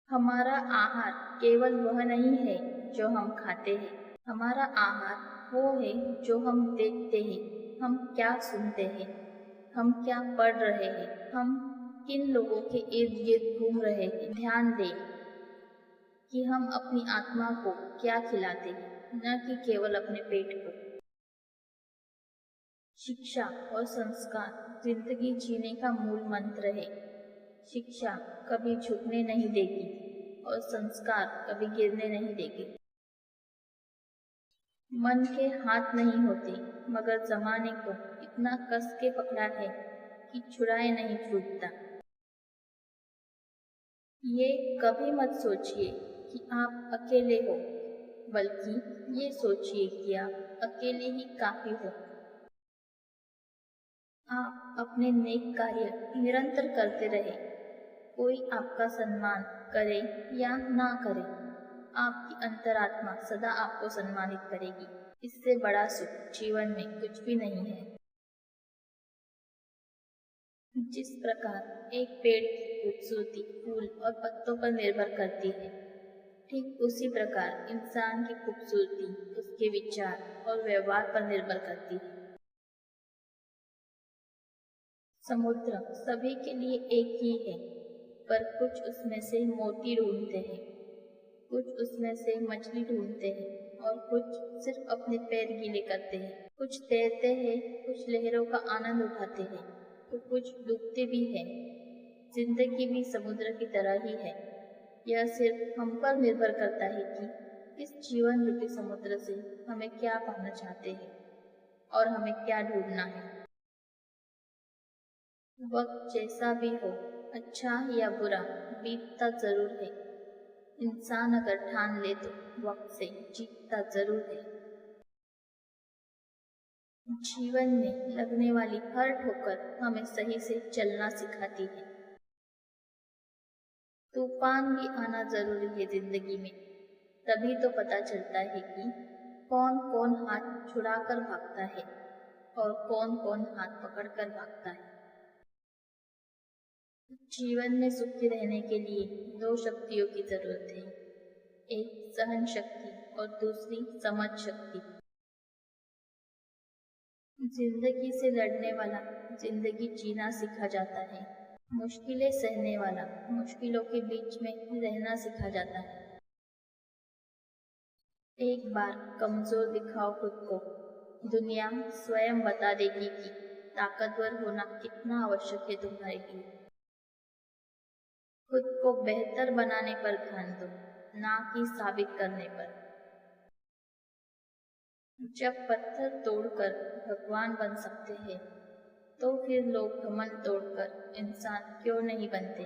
हमारा आहार केवल वह नहीं है जो हम खाते हैं। हमारा आहार वो है जो हम देखते हैं, हम क्या सुनते हैं, हम क्या पढ़ रहे हैं, हम किन लोगों के इर्द गिर्द घूम रहे हैं। ध्यान दें कि हम अपनी आत्मा को क्या खिलाते हैं, न कि केवल अपने पेट को। शिक्षा और संस्कार जिंदगी जीने का मूल मंत्र है। शिक्षा कभी झुकने नहीं देगी और संस्कार कभी गिरने नहीं देगी। मन के हाथ नहीं होते, मगर जमाने को इतना कस के पकड़ा है कि छुड़ाए नहीं छूटता। ये कभी मत सोचिए कि आप अकेले हो, बल्कि ये सोचिए कि आप अकेले ही काफी हो। आप अपने नेक कार्य निरंतर करते रहे। कोई आपका सम्मान करे या ना करे, आपकी अंतरात्मा सदा आपको सम्मानित करेगी। इससे बड़ा सुख जीवन में कुछ भी नहीं है। जिस प्रकार एक पेड़ की खूबसूरती फूल और पत्तों पर निर्भर करती है, ठीक उसी प्रकार इंसान की खूबसूरती उसके विचार और व्यवहार पर निर्भर करती है। समुद्र सभी के लिए एक ही है, पर कुछ उसमें से मोती ढूंढते हैं, कुछ उसमें से मछली ढूंढते हैं और कुछ सिर्फ अपने पैर गीले करते हैं। कुछ तैरते हैं, कुछ लहरों का आनंद उठाते हैं, तो कुछ डूबते भी हैं। जिंदगी भी समुद्र की तरह ही है। यह सिर्फ हम पर निर्भर करता है कि इस जीवन रूपी समुद्र से हमें क्या पाना चाहते हैं और हमें क्या ढूंढना है। वक्त जैसा भी हो, अच्छा या बुरा, बीतता जरूर है। इंसान अगर ठान ले तो वक्त से जीतता जरूर है। जीवन में लगने वाली हर ठोकर हमें सही से चलना सिखाती है। तूफान भी आना जरूरी है जिंदगी में, तभी तो पता चलता है कि कौन कौन हाथ छुड़ाकर भागता है और कौन कौन हाथ पकड़कर भागता है। जीवन में सुखी रहने के लिए दो शक्तियों की जरूरत है, एक सहन शक्ति और दूसरी समझ शक्ति। जिंदगी से लड़ने वाला जिंदगी जीना सीखा जाता है। मुश्किलें सहने वाला मुश्किलों के बीच में रहना सीखा जाता है। एक बार कमजोर दिखाओ खुद को, दुनिया स्वयं बता देगी कि ताकतवर होना कितना आवश्यक है तुम्हारे लिए। खुद को बेहतर बनाने पर ध्यान दो, ना कि साबित करने पर। जब पत्थर तोड़कर भगवान बन सकते हैं, तो फिर लोग घमंड तोड़कर इंसान क्यों नहीं बनते।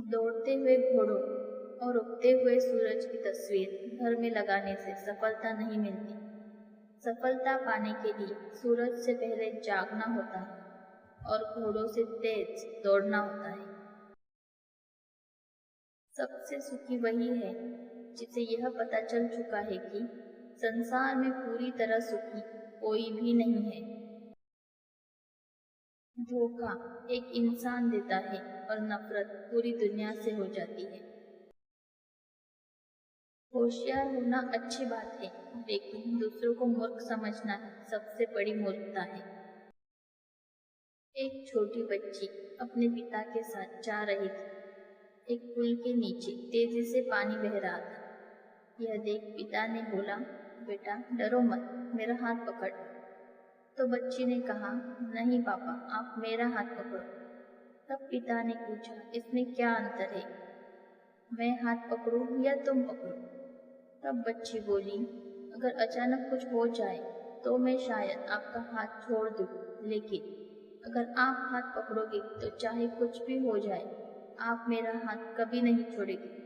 दौड़ते हुए घोड़ों और उगते हुए सूरज की तस्वीर घर में लगाने से सफलता नहीं मिलती। सफलता पाने के लिए सूरज से पहले जागना होता है और घोड़ों से तेज दौड़ना होता है। सबसे सुखी वही है जिसे यह पता चल चुका है कि संसार में पूरी तरह सुखी कोई भी नहीं है। धोखा एक इंसान देता है और नफरत पूरी दुनिया से हो जाती है। होशियार होना अच्छी बात है, लेकिन दूसरों को मूर्ख समझना सबसे बड़ी मूर्खता है। एक छोटी बच्ची अपने पिता के साथ जा रही थी। एक पुल के नीचे तेजी से पानी बह रहा था। यह देख पिता ने बोला, बेटा डरो मत, मेरा हाथ पकड़। तो बच्ची ने कहा, नहीं पापा, आप मेरा हाथ पकड़ो। तब पिता ने पूछा, इसमें क्या अंतर है, मैं हाथ पकड़ूं या तुम पकड़ो। तब बच्ची बोली, अगर अचानक कुछ हो जाए तो मैं शायद आपका हाथ छोड़ दूं, लेकिन अगर आप हाथ पकड़ोगे तो चाहे कुछ भी हो जाए, आप मेरा हाथ कभी नहीं छोड़ेंगे।